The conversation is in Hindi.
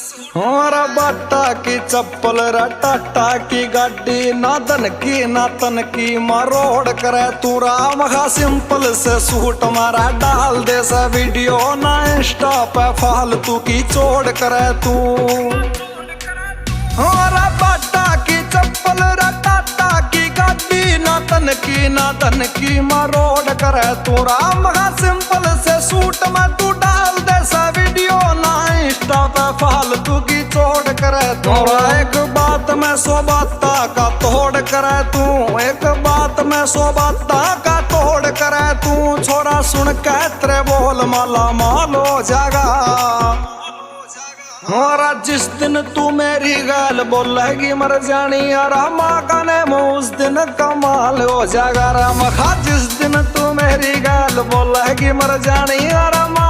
हमारा बाटा की चप्पल रा टाटा की गाड़ी ना धन की ना तन की मरोड़ करे तू राम खा सिंपल से सूट मारा डाल दे सा वीडियो ना इंस्टा पे फालतू की चोड़ करे तू। हमारा बाटा की चप्पल रा टाटा की गाड़ी ना तन की ना धन की मरोड़ करे तू राम खा सिंपल से सूट में तू डाल दे सा वीडियो ना इंस्टा पे फालतू की चोड़ करे तू। एक बात में 100 बाता का तोड़ करे तू, एक बात में 100 बाता का तोड़ करे तू। छोरा सुन के तेरे बोल माला माल हो जाएगा। हमारा जिस दिन तू मेरी गाल बोलेगी मर जानी रामा गाने में उस दिन कमाल हो जाएगा। रामा जिस दिन तू मेरी गाल बोलेगी मर जानी रामा